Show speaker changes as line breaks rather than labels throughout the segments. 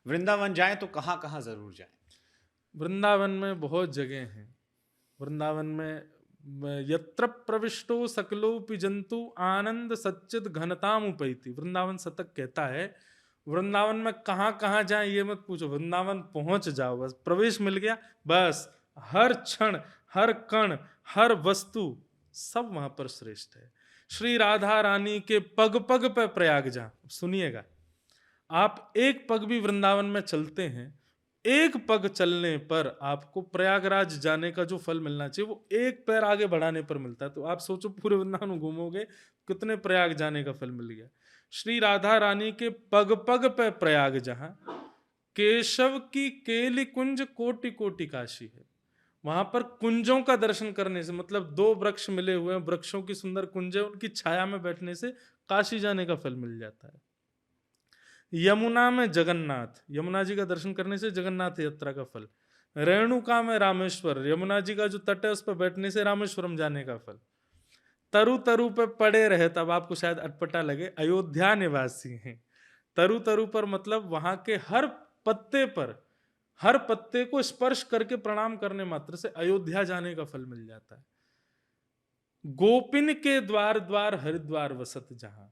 वृंदावन जाएं तो कहाँ कहाँ जरूर जाएं?
वृंदावन में बहुत जगह हैं। वृंदावन में यत्र प्रविष्टो सकलोपि जंतु आनंद सच्चिद घनताम उपैति, वृंदावन शतक कहता है। वृंदावन में कहाँ कहाँ जाए ये मत पूछो, वृंदावन पहुंच जाओ, बस प्रवेश मिल गया, बस हर क्षण, हर कण, हर वस्तु सब वहां पर श्रेष्ठ है। श्री राधा रानी के पग पग पे प्रयाग जा, सुनिएगा, आप एक पग भी वृंदावन में चलते हैं, एक पग चलने पर आपको प्रयागराज जाने का जो फल मिलना चाहिए वो एक पैर आगे बढ़ाने पर मिलता है। तो आप सोचो पूरे वृंदावन घूमोगे, कितने प्रयाग जाने का फल मिल गया। श्री राधा रानी के पग पग पे प्रयाग जहां, केशव की केली कुंज कोटि कोटि काशी है। वहां पर कुंजों का दर्शन करने से, मतलब दो वृक्ष मिले हुए हैं, वृक्षों की सुंदर कुंज है, उनकी छाया में बैठने से काशी जाने का फल मिल जाता है। यमुना में जगन्नाथ, यमुना जी का दर्शन करने से जगन्नाथ यात्रा का फल। रेणुका में रामेश्वर, यमुना जी का जो तट है उस पर बैठने से रामेश्वरम जाने का फल। तरु तरु पे पड़े रहे, तब आपको शायद अटपटा लगे, अयोध्या निवासी हैं। तरु तरु पर मतलब वहां के हर पत्ते पर, हर पत्ते को स्पर्श करके प्रणाम करने मात्र से अयोध्या जाने का फल मिल जाता है। गोपिन के द्वार द्वार हरिद्वार वसत जहां,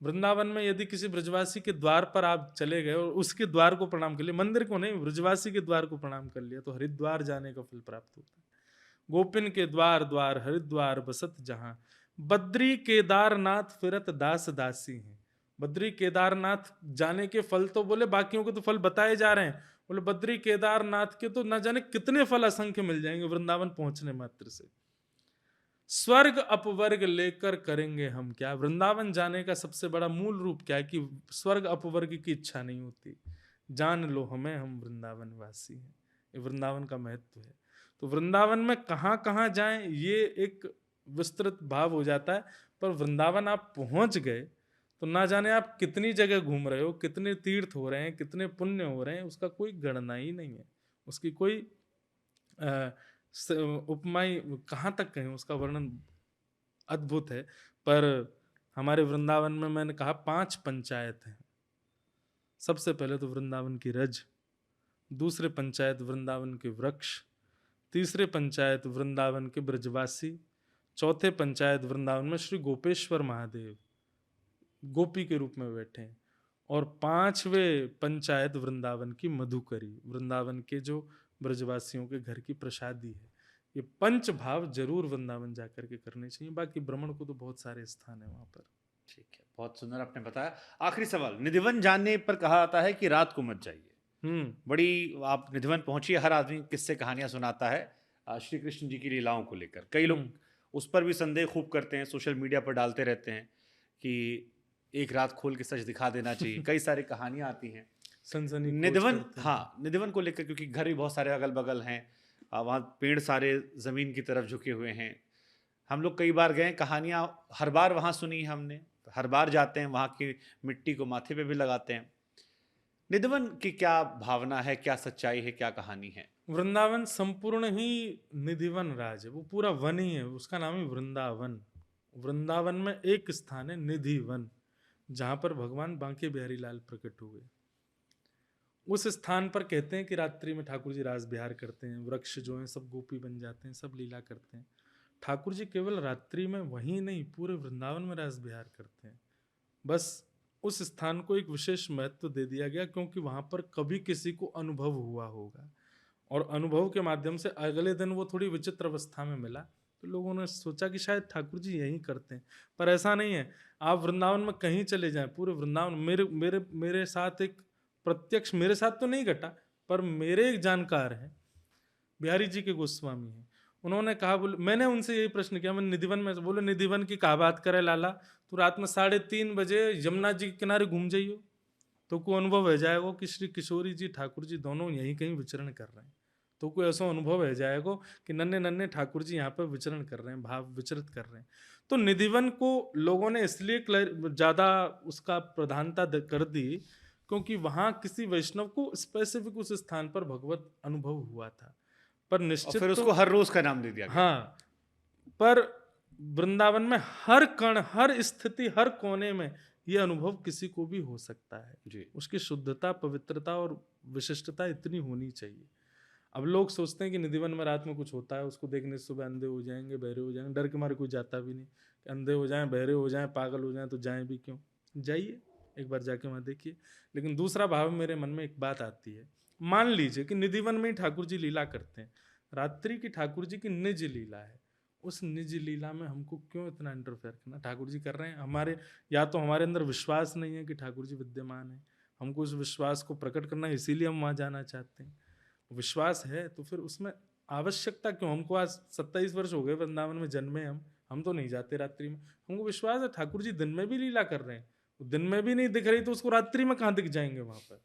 वृंदावन में यदि किसी ब्रजवासी के द्वार पर आप चले गए और उसके द्वार को प्रणाम कर लिया, मंदिर को नहीं, ब्रजवासी के द्वार को प्रणाम कर लिया, तो हरिद्वार जाने का फल प्राप्त होता है। गोपिन के द्वार द्वार हरिद्वार बसत जहां, बद्री केदारनाथ फिरत दास दासी हैं। बद्री केदारनाथ जाने के फल तो बोले, बाकियों के तो फल बताए जा रहे हैं, बोले बद्री केदारनाथ के तो न जाने कितने फल असंख्य मिल जाएंगे वृंदावन पहुंचने मात्र से। स्वर्ग अपवर्ग लेकर करेंगे हम क्या, वृंदावन जाने का सबसे बड़ा मूल रूप क्या है कि स्वर्ग अपवर्ग की इच्छा नहीं होती। जान लो हमें, हम वृंदावन वासी हैं, ये वृंदावन का महत्व है। तो वृंदावन में कहाँ कहाँ जाएं ये एक विस्तृत भाव हो जाता है, पर वृंदावन आप पहुंच गए तो ना जाने आप कितनी जगह घूम रहे हो, कितने तीर्थ हो रहे हैं, कितने पुण्य हो रहे हैं, उसका कोई गणना ही नहीं है। उसकी कोई उपमाई कहाँ तक कहें, उसका वर्णन अद्भुत है। पर हमारे वृंदावन में मैंने कहा 5 पंचायत हैं। सबसे पहले तो वृंदावन की रज, दूसरे पंचायत वृंदावन के वृक्ष, तीसरे पंचायत वृंदावन के ब्रजवासी, चौथे पंचायत वृंदावन में श्री गोपेश्वर महादेव गोपी के रूप में बैठे हैं, और 5वें पंचायत वृंदावन की मधुकरी, वृंदावन के जो ब्रजवासियों के घर की प्रसादी है। ये 5 भाव जरूर वृंदावन जाकर के करने चाहिए। बाकी भ्रमण को तो बहुत सारे स्थान है वहां पर।
ठीक है, बहुत सुंदर आपने बताया। आखिरी सवाल, निधिवन जाने पर कहा जाता है कि रात को मत जाइए। बड़ी, आप निधिवन पहुंचिए, हर आदमी किस्से कहानियां सुनाता है श्री कृष्ण जी की लीलाओं को लेकर। कई लोग उस पर भी संदेह खूब करते हैं, सोशल मीडिया पर डालते रहते हैं कि एक रात खोल के सच दिखा देना चाहिए। कई सारी कहानियां आती हैं
सनसनी
निधिवन, हाँ निधिवन को लेकर, क्योंकि घर भी बहुत सारे अगल बगल हैं, वहाँ पेड़ सारे जमीन की तरफ झुके हुए हैं। हम लोग कई बार गए, कहानियां हर बार वहाँ सुनी हमने, हर बार जाते हैं, वहाँ की मिट्टी को माथे पे भी लगाते हैं। निधिवन की क्या भावना है, क्या सच्चाई है, क्या कहानी है?
वृंदावन संपूर्ण ही निधिवन राज है, वो पूरा वन ही है, उसका नाम ही वृंदावन। वृंदावन में एक स्थान है निधिवन, जहां पर भगवान बांके बिहारी लाल प्रकट हुए। उस स्थान पर कहते हैं कि रात्रि में ठाकुर जी रास विहार करते हैं, वृक्ष जो हैं सब गोपी बन जाते हैं, सब लीला करते हैं। ठाकुर जी केवल रात्रि में वहीं नहीं, पूरे वृंदावन में रास विहार करते हैं। बस उस स्थान को एक विशेष महत्व दे दिया गया, क्योंकि वहां पर कभी किसी को अनुभव हुआ होगा, और अनुभव के माध्यम से अगले दिन वो थोड़ी विचित्र अवस्था में मिला, तो लोगों ने सोचा कि शायद ठाकुर जी यही करते हैं। पर ऐसा नहीं है। आप वृंदावन में कहीं चले जाएं, पूरे वृंदावन, मेरे मेरे मेरे साथ एक प्रत्यक्ष, मेरे साथ तो नहीं घटा, पर मेरे एक जानकार हैं, बिहारी जी के गोस्वामी हैं, उन्होंने कहा, बोले, मैंने उनसे यही प्रश्न किया, मैं निधिवन में, बोले निधिवन की कहा बात करे लाला, तो रात में 3:30 बजे यमुना जी के किनारे घूम जाइयो, तो कोई अनुभव हो जाएगा कि श्री किशोरी जी ठाकुर जी दोनों यहीं कहीं विचरण कर रहे हैं। तो कोई ऐसा अनुभव हो जाएगा कि नन्हे नन्हे ठाकुर जी यहाँ पर विचरण कर रहे हैं, भाव विचरित कर रहे हैं। तो निधिवन को लोगों ने इसलिए ज़्यादा उसका प्रधानता कर दी, क्योंकि वहाँ किसी वैष्णव को स्पेसिफिक उस स्थान पर भगवत अनुभव हुआ था। पर निश्चित,
और फिर उसको हर रोज का नाम दे दिया गया।
हाँ, पर वृंदावन में हर कण, हर स्थिति, हर कोने में ये अनुभव किसी को भी हो सकता है।
जी
उसकी शुद्धता, पवित्रता और विशिष्टता इतनी होनी चाहिए। अब लोग सोचते हैं कि निधिवन में रात में कुछ होता है, उसको देखने से सुबह अंधे हो जाएंगे, बहरे हो जाएंगे, डर के मारे कोई जाता भी नहीं। अंधे हो जाएं, बहरे हो जाएं, पागल हो जाएं तो जाएं भी क्यों? जाइए, एक बार जाके वहाँ देखिए। लेकिन दूसरा भाव मेरे मन में एक बात आती है, मान लीजिए कि निधिवन में ही ठाकुर जी लीला करते हैं, रात्रि की ठाकुर जी की निज लीला है, उस निज लीला में हमको क्यों इतना इंटरफेयर करना? ठाकुर जी कर रहे हैं, हमारे या तो हमारे अंदर विश्वास नहीं है कि ठाकुर जी विद्यमान है, हमको उस विश्वास को प्रकट करना है, इसीलिए हम वहाँ जाना चाहते हैं। विश्वास है तो फिर उसमें आवश्यकता क्यों? हमको आज 27 वर्ष हो गए वृंदावन में जन्मे, हम तो नहीं जाते रात्रि में। हमको विश्वास है ठाकुर जी दिन में भी लीला कर रहे हैं, दिन में भी नहीं दिख रही तो उसको रात्रि में कहाँ दिख जाएंगे वहां पर?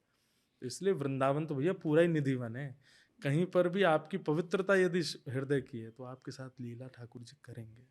तो इसलिए वृंदावन तो भैया पूरा ही निधिवन है। कहीं पर भी आपकी पवित्रता यदि हृदय की है तो आपके साथ लीला ठाकुर जी करेंगे।